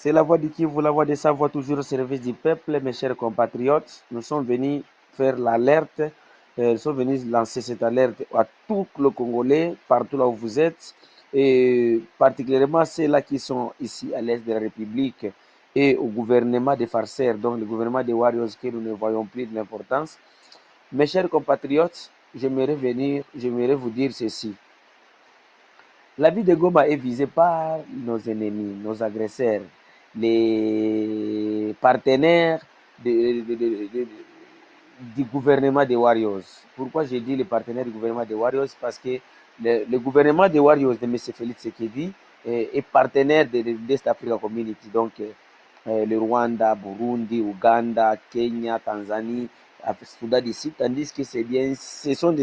C'est la voix du Kivu, la voix de sa voix toujours au service du peuple, mes chers compatriotes. Nous sommes venus faire l'alerte, nous sommes venus lancer cette alerte à tous les Congolais, partout là où vous êtes, et particulièrement ceux-là qui sont ici à l'est de la République et au gouvernement des farceurs, donc le gouvernement des Warriors que nous ne voyons plus de l'importance. Mes chers compatriotes, j'aimerais vous dire ceci. La ville de Goma est visée par nos ennemis, nos agresseurs, les partenaires du gouvernement des Warriors. Pourquoi j'ai dit les partenaires du gouvernement des Warriors? Parce que le gouvernement des Warriors de M. Félix Tshisekedi est partenaire de l'Est Africa Community, donc le Rwanda, Burundi, Ouganda, Kenya, Tanzanie, Soudan du Sud, tandis que ce sont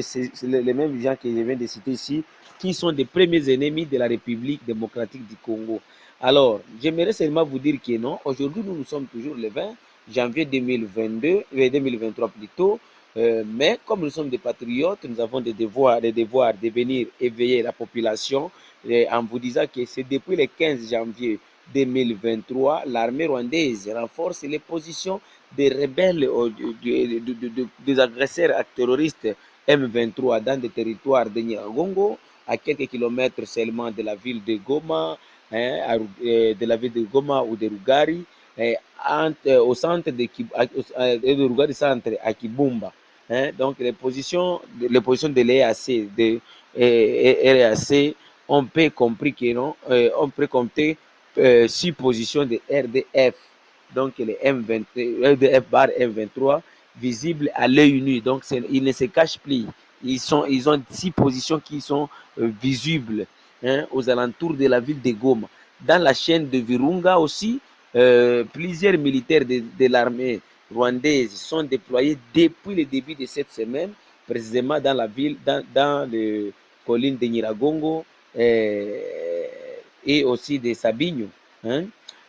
les mêmes gens que je viens de citer ici qui sont des premiers ennemis de la République démocratique du Congo. Alors, j'aimerais seulement vous dire que non, aujourd'hui nous sommes toujours le 20 janvier 2023 plutôt, mais comme nous sommes des patriotes, nous avons des devoirs de venir éveiller la population en vous disant que c'est depuis le 15 janvier 2023, l'armée rwandaise renforce les positions des rebelles, des agresseurs terroristes M23 dans des territoires de Nyiragongo, à quelques kilomètres seulement de la ville de Goma, de la ville de Goma ou de Rugari, au centre de Rugari centre à Kibumba. Donc les positions de l'EAC, de RAC, on peut compris que non, on peut compter 6 positions de RDF, donc les RDF bar M23, visibles à l'œil nu, donc ils ne se cachent plus. Ils ont 6 positions qui sont visibles aux alentours de la ville de Goma. Dans la chaîne de Virunga aussi, plusieurs militaires de l'armée rwandaise sont déployés depuis le début de cette semaine, précisément dans la ville, dans les collines de Nyiragongo et aussi de Sabinho.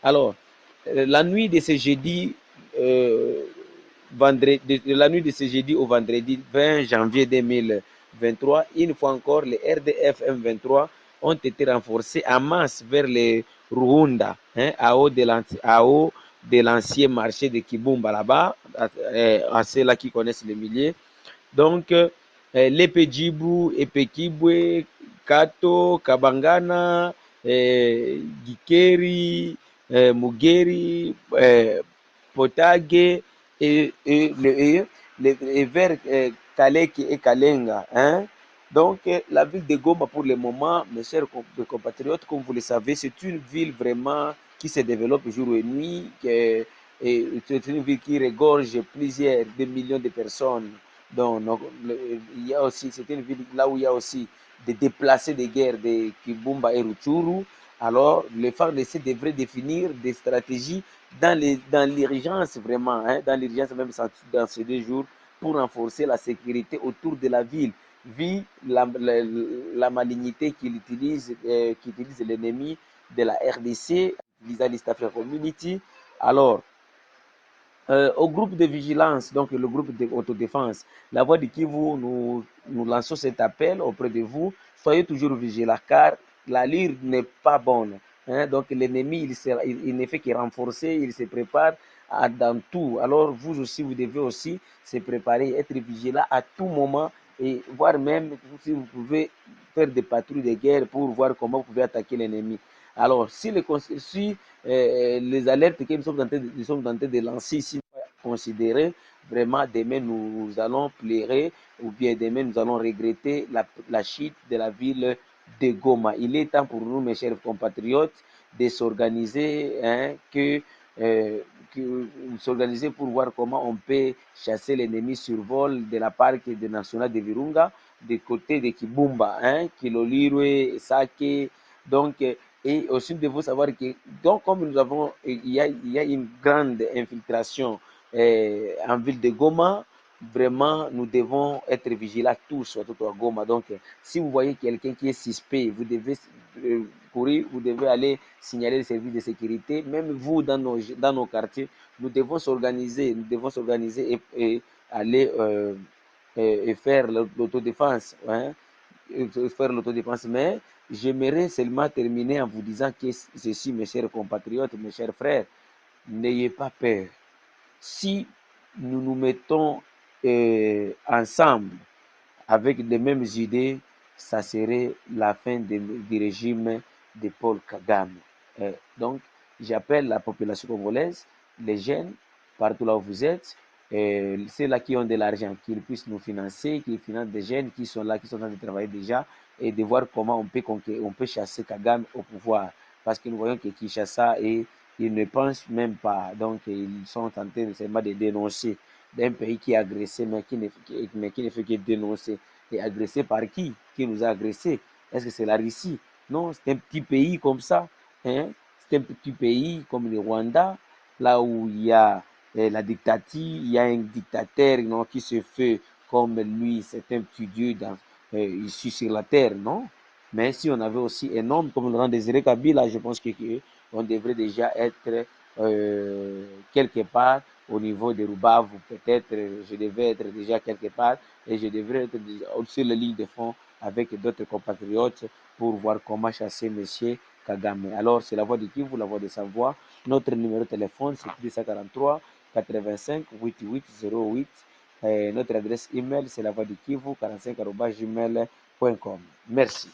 Alors, la nuit de ce jeudi, la nuit de ce jeudi au vendredi 20 janvier 2023, une fois encore, les RDF M23 ont été renforcés en masse vers les Ruhunda, à haut de l'ancien marché de Kibumba là-bas, à ceux-là qui connaissent le milieu. Donc, Lepejibu, Epekibwe, Kato, Kabangana, Gikeri, Mugeri, Potage et vers Kaleki et Kalenga. Donc, la ville de Goma, pour le moment, mes chers compatriotes, comme vous le savez, c'est une ville vraiment qui se développe jour et nuit. C'est une ville qui regorge plusieurs millions de personnes. Donc, il y a aussi, c'est une ville là où il y a aussi des déplacés de guerre de Kibumba et Rutshuru. Alors, les FARDC devraient définir des stratégies dans l'urgence vraiment, dans l'urgence même dans ces 2 jours, pour renforcer la sécurité autour de la ville, vu la malignité qu'utilise l'ennemi de la RDC vis-à-vis de l'Africa Community. Alors, au groupe de vigilance, donc le groupe d'autodéfense, la voix du Kivu, nous lançons cet appel auprès de vous. Soyez toujours vigilants car la lyre n'est pas bonne. Donc l'ennemi, il ne fait que renforcer, il se prépare dans tout. Alors vous aussi, vous devez aussi se préparer, être vigilant à tout moment et voir même si vous pouvez faire des patrouilles de guerre pour voir comment vous pouvez attaquer l'ennemi. Alors, si les alertes que nous sommes tentés de lancer ici, considérer vraiment demain nous allons pleurer ou bien demain nous allons regretter la chute de la ville de Goma. Il est temps pour nous, mes chers compatriotes, de s'organiser, euh, s'organiser pour voir comment on peut chasser l'ennemi survol de la parc nationale de Virunga, du côté de Kibumba, Kilolirwe, Sake. Donc, et aussi, nous devons savoir que, donc, comme il y a une grande infiltration en ville de Goma, vraiment, nous devons être vigilants tous, surtout à Goma. Donc, si vous voyez quelqu'un qui est suspect, vous devez courir, vous devez aller signaler le service de sécurité. Même vous, dans nos quartiers, nous devons s'organiser, et aller et faire l'autodéfense, faire l'autodéfense. Mais j'aimerais seulement terminer en vous disant que ceci, mes chers compatriotes, mes chers frères, n'ayez pas peur. Si nous nous mettons ensemble avec les mêmes idées, ça serait la fin du régime de Paul Kagame. Donc, j'appelle la population congolaise, les jeunes, partout là où vous êtes, ceux-là qui ont de l'argent, qu'ils puissent nous financer, qu'ils financent des jeunes qui sont là, qui sont en train de travailler déjà, et de voir comment on peut chasser Kagame au pouvoir. Parce que nous voyons que Kinshasa, et ils ne pensent même pas. Donc, ils sont en train seulement de dénoncer d'un pays qui est agressé, mais qui ne fait que dénoncer. Et agressé par qui? Qui nous a agressés? Est-ce que c'est la Russie? Non, c'est un petit pays comme ça. Hein? C'est un petit pays comme le Rwanda, là où il y a la dictature, il y a un dictateur non, qui se fait comme lui, c'est un petit dieu ici sur la terre, non? Mais si on avait aussi un homme comme Laurent Désiré Kabila, je pense qu'on devrait déjà être quelque part au niveau de Rubavu. Peut-être je devais être déjà quelque part et je devrais être sur la ligne de fond avec d'autres compatriotes pour voir comment chasser M. Kagame. Alors, c'est la voix de Kivu, la voix de sa voix. Notre numéro de téléphone, c'est 243 85 88 08. Notre adresse email, c'est la voix de Kivu 45 gmail.com. Merci.